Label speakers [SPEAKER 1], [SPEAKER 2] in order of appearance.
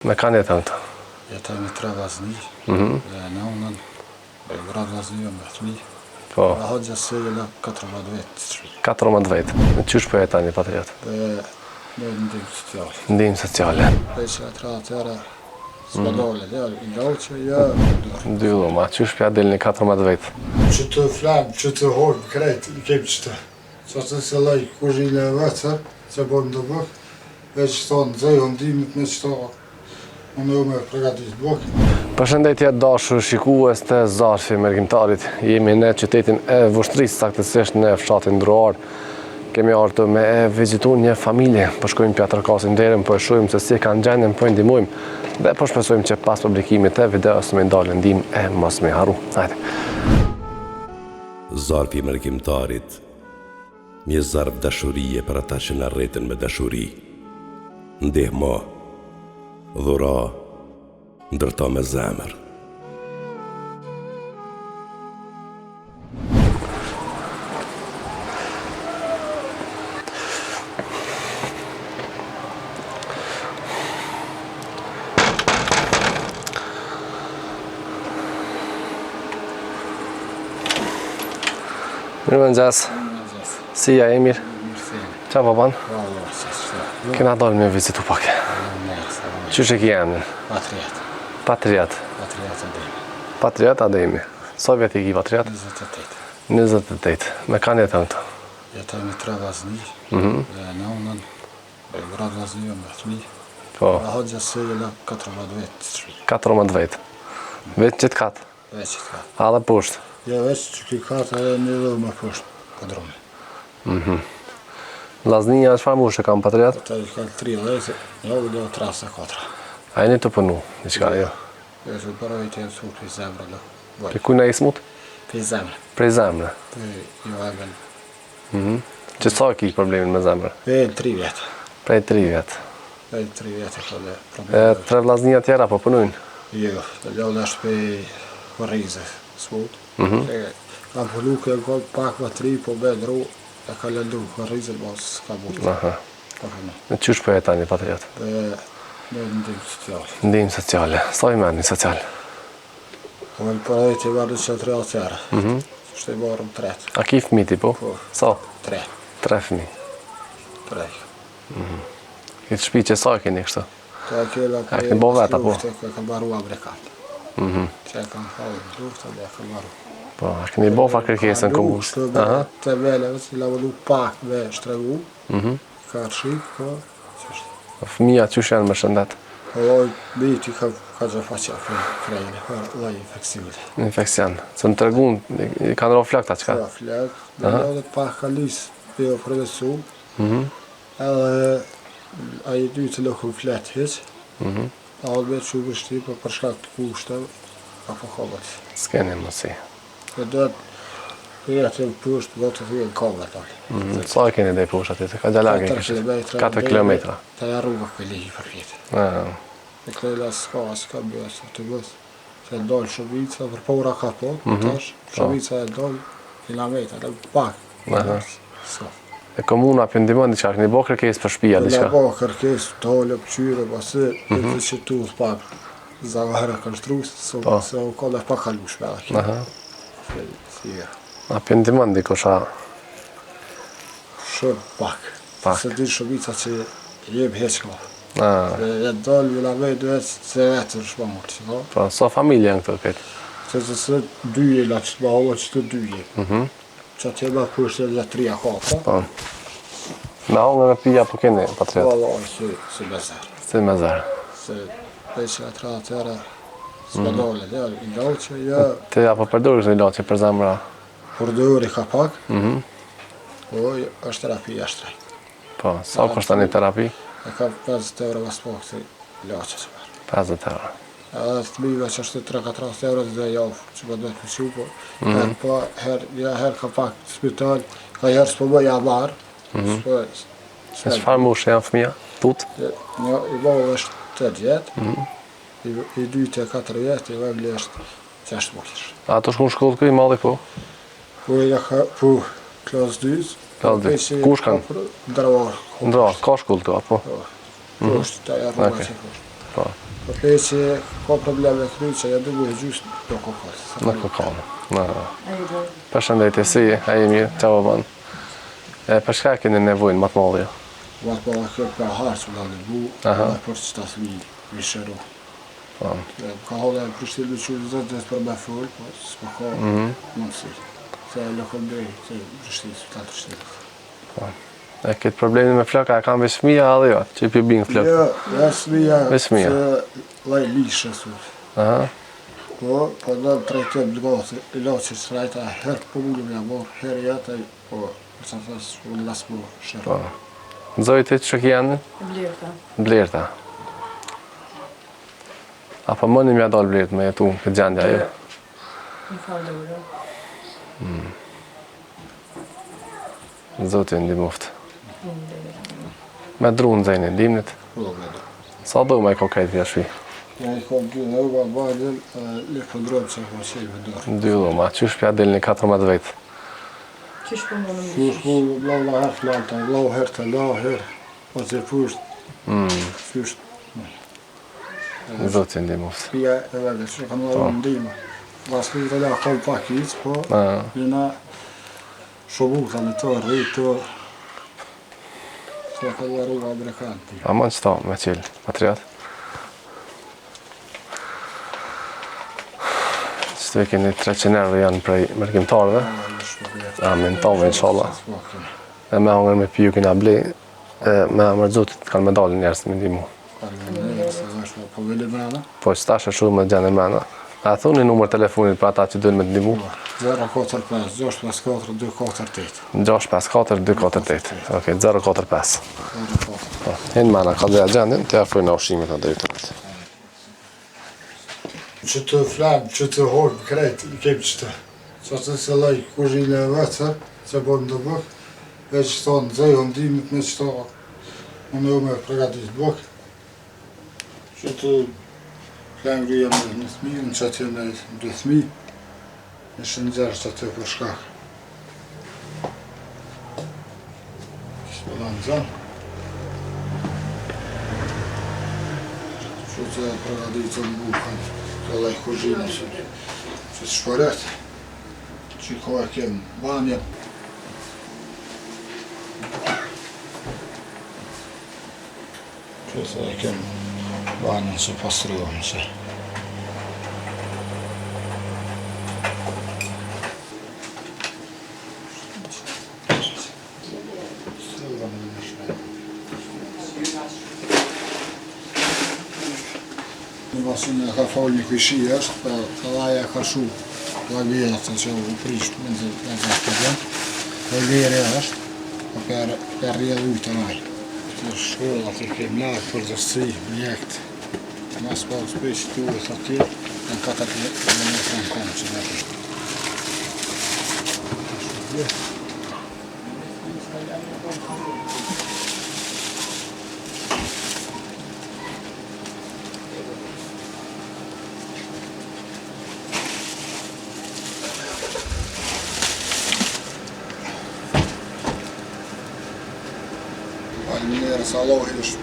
[SPEAKER 1] Me kanë jetën këta?
[SPEAKER 2] Jetën me 3 vllazni, dhe nënën, gratë vllazni me fëmijë.
[SPEAKER 1] Po.
[SPEAKER 2] Dhe hoxha sejela 14 vjet.
[SPEAKER 1] 14 vjet. Në qysh po jetani patriot?
[SPEAKER 2] Dhe me ndihmë sociale.
[SPEAKER 1] Ndihmë sociale.
[SPEAKER 2] Dhe që atëra s'ma dole, i lauqe,
[SPEAKER 1] Dy dhoma, qysh pja delni 14 vjet?
[SPEAKER 2] Që të flamë, që të hojmë krejt, i kemë qëtë. Që të se laj kuzhile e vecër, që bojmë do bëk, veç të në dzejë, ndimit me qëto, unë jo me pregatit bëk.
[SPEAKER 1] Përshëndetje dashur shikues të Zarfi Mërgjimtarit. Jemi në qytetin e Vushtrisë, saktësisht në fshatin Ndruar. Kemi ardhur me vizitu një familje, po shkojmë pjatër kasin derën, po e shohim se si kanë gjendjen, po e ndihmojmë dhe po shpresojmë që pas publikimit të videos me ndalë ndihmë e mos me harru. Hajde.
[SPEAKER 3] Zarfi Mërgjimtarit, një zarf dashurie për ata që na rreten me dashuri. Ndihmo, dhura, ndërto me zemër.
[SPEAKER 1] Mirëmëngjes. Si ja Emir? Qa po ban? Kena dalë me vizitu pak. Qysh e ki emrin?
[SPEAKER 2] Patriot.
[SPEAKER 1] Patriot.
[SPEAKER 2] Patriot Ademi.
[SPEAKER 1] Patriot Ademi. Sa vjet i ki Patriot?
[SPEAKER 2] 28.
[SPEAKER 1] 28. Me kanë jetën këta?
[SPEAKER 2] Jetën me 3 vllazni, dhe nënën, gratë vllazni me fëmijë.
[SPEAKER 1] Po.
[SPEAKER 2] Dhe hoxha sejela 14 vjet.
[SPEAKER 1] 14 vjet. Veç qëtë katë?
[SPEAKER 2] Veç qëtë katë.
[SPEAKER 1] A dhe poshtë?
[SPEAKER 2] Ja veç që ki katë edhe një dhe me poshtë, këndrome.
[SPEAKER 1] Vllaznia çfarë moshë kam Patriot?
[SPEAKER 2] Ata i kanë 3 vajzë, një u do 34.
[SPEAKER 1] A jeni të punu, diçka jo?
[SPEAKER 2] E që përoj të jenë su për zemrë,
[SPEAKER 1] Për kujna i smut?
[SPEAKER 2] për zemrë.
[SPEAKER 1] Prej zemrë.
[SPEAKER 2] Për jo agën.
[SPEAKER 1] Që sa ki problemin me zemrë?
[SPEAKER 2] Për 3 vjetë.
[SPEAKER 1] Prej 3 vjet.
[SPEAKER 2] Për 3 vjetë e kone
[SPEAKER 1] E
[SPEAKER 2] problemë.
[SPEAKER 1] 3 vllaznia tjera po punojnë?
[SPEAKER 2] Jo, dhe ljollë është për Korrize, smut. Kam pëllu këtë pak më 3, po be dru, e ka lëndu Korrize, mos ka mund.
[SPEAKER 1] Aha. Në qysh po jetani Patriot?
[SPEAKER 2] Dhe me ndihmë sociale.
[SPEAKER 1] Ndihmë sociale. Sa i merrni social?
[SPEAKER 2] Po me përrej të i marrë që 3 atëra. Shtë i marrëm 3.
[SPEAKER 1] A ki fëmiti po?
[SPEAKER 2] Po.
[SPEAKER 1] Sa?
[SPEAKER 2] 3.
[SPEAKER 1] 3 fëmi.
[SPEAKER 2] 3.
[SPEAKER 1] Këtë shpi që sa keni kështu?
[SPEAKER 2] Të kella
[SPEAKER 1] A këni bo veta po?
[SPEAKER 2] Të ka baru Amerikanë. Që e kam hajë në luftë dhe e kam baru.
[SPEAKER 1] Po, a këni bo fa kërkesën kombus?
[SPEAKER 2] Të veleve që la vëllu pak me shtregu. Ka shik, po.
[SPEAKER 1] Fëmija qysh janë më shëndet?
[SPEAKER 2] Loj biti ka që faqe frejnë, loj infekcione.
[SPEAKER 1] Infekcion. Se më tregun, i kanë ro flakta qka?
[SPEAKER 2] Ka flak, dhe lodhe pak ka lisë për jo progresu. Edhe a i dy të lëkën flet hiq. A o vetë që vështi për shkak të kushtëve, apo komët.
[SPEAKER 1] S'keni mësi.
[SPEAKER 2] Dhe do të jetë në pusht, do të thujen komët alë.
[SPEAKER 1] Sa e keni dhe i push atje? Ka gjalage? 4 kilometra.
[SPEAKER 2] Të e rruga për ligji për vjetë. E krejla s'ka, s'ka bëjës të bësë. Se ndonë Shumica, për pora ka po, tash, Shumica e ndonë kilometra, dhe pak. S'ka.
[SPEAKER 1] E komuna për ndimon diqka, këni bo kërkes për shpia diqka?
[SPEAKER 2] Dhe bo kërkes, tole, pëqyre, pasë, e të që tu pak, zavahera kështrus, se u ka dhe pak kalush me dhe kjo.
[SPEAKER 1] A për ndimon dikosha?
[SPEAKER 2] Shumë pak. Se di Shumica që jem heqka. E dalë vila me duhet se vetë në shmamur, që ka?
[SPEAKER 1] Po, sa familje në këto këtë?
[SPEAKER 2] Se 2 jela që të bahova që të 2 jem. Që atë jema përshë dhe 3 hapa.
[SPEAKER 1] Po. Me hongë me pija po keni, Patriot?
[SPEAKER 2] Po, si me zërë.
[SPEAKER 1] Si me zërë.
[SPEAKER 2] Se dhe që atëra s'ma dole, i lauqe,
[SPEAKER 1] Ti apo përdori këtë i lauqe për zemra?
[SPEAKER 2] Përdori ka pak. Po, është terapi ashtraj.
[SPEAKER 1] Po, sa kështë një terapi?
[SPEAKER 2] E ka 50 euro mas pak si lauqe që marë.
[SPEAKER 1] 50 euro.
[SPEAKER 2] Edhe të mive që është 3-4 euro dhe javë që më dojtë më shu, po herë ka pak të spital, ka herë s'po më ja marë.
[SPEAKER 1] E qëfar mushë janë fëmija? Tut?
[SPEAKER 2] I bavë është 8 vjetë, i 2-4 vjetë, i vëmli është 6 mukish.
[SPEAKER 1] A të shku në shkollë këj madhi po?
[SPEAKER 2] Po, klasë 2.
[SPEAKER 1] Klasë 2. Ku shkanë?
[SPEAKER 2] Ndrawar.
[SPEAKER 1] Ndrawar, ka shkollë të, apo?
[SPEAKER 2] Po, është të jarë rruga që po. Po për që ka probleme kryqe, ja dugu e gjysë do kokës.
[SPEAKER 1] Në kokon. Përshëndetje, si, a i mirë, qa o banë? Për shka keni nevojnë më të madhe?
[SPEAKER 2] Vatë pa kërë për harë që më në bu, dhe për që ta thmi, vishëru. Ka hodhe e përshtilë që zëtë dhe për me full, po s'pa ka mundësi. Se e lëkëm dhej, se përshtilë, së ta të shtilë.
[SPEAKER 1] E këtë problemi me flëka, e kam vesmija adhe jo, që i përbingë flëka?
[SPEAKER 2] Jo, vesmija, se laj lishë sot. Po në trajtëm lëgatë, ilaçi srajta, herë po mullu me amor, herë jetë, po përsa thasë, unë lasë mu shërë.
[SPEAKER 1] Nëzojti që kënë?
[SPEAKER 4] Blerta.
[SPEAKER 1] Blerta. Apo më një mja dalë blertë me jetu këtë gjendja jo?
[SPEAKER 4] Në faldore.
[SPEAKER 1] Zotin ndimoftë. Me drunë zëjnë, dimnit? Sa do me i kokajt vja shpi?
[SPEAKER 2] Ja i kom 2 nëva, bardën, le pëndrojmë që ka qelë me dorë.
[SPEAKER 1] 2 dhoma, qysh pja delë një 14 vetë?
[SPEAKER 4] Qysh për më në më
[SPEAKER 2] Qysh po la herë flanta, la herë të la herë, po që pusht, qysh
[SPEAKER 1] Zotin ndimoftë.
[SPEAKER 2] pia e vete, që kam marrë ndima. Vasku të la kom pakit, po jena shobuta me të rritë të që ka la rruga brekanti.
[SPEAKER 1] A më në qëta me qelë, patriot? Qëtë keni 300 euro janë prej mërkimtarëve? A, me në tomë, inshallah. E me hangër me piju kina ble, me amër zotit kanë me dalë njerës me ndimu.
[SPEAKER 2] Po veli mrena?
[SPEAKER 1] Po që tash e shumë me gjenë mrena. A thuni numër telefonit për ata që dojnë me të ndimu?
[SPEAKER 2] 045 654 248.
[SPEAKER 1] 654 248. Ok, 045. Hinë mana, ka dhe agendin, të jafrujnë ushimit në drejtorit.
[SPEAKER 2] Që të flamë, që të hojmë krejt, i kemë qëtë. Që të se laj kuzhile e vetër, që bojmë në bëk, e që të në zëjë ndimit me që të më në me pregatit bëk. Që të flamë rrëja me në thmi, në që të në dë thmi, në shëndzërë që të për shkak. Që të në zënë. Që të pregatit të në bukën. Laj kuzhine që të shpëret, që ko e kemë banje. Që të e kemë banjen që pastruohëm se. Në basën e ka falë një kujshi është, të laja ka shu lagerët që u prishtë me në stadion. Dhe lere është, për rrjedh ujtë në ajë. Të shkolla të kemë lakë, përdërsi, mjekët. Mas pa u speshë të ujtë atje, në 4 kilometra në komë që në është. Njerës Allah është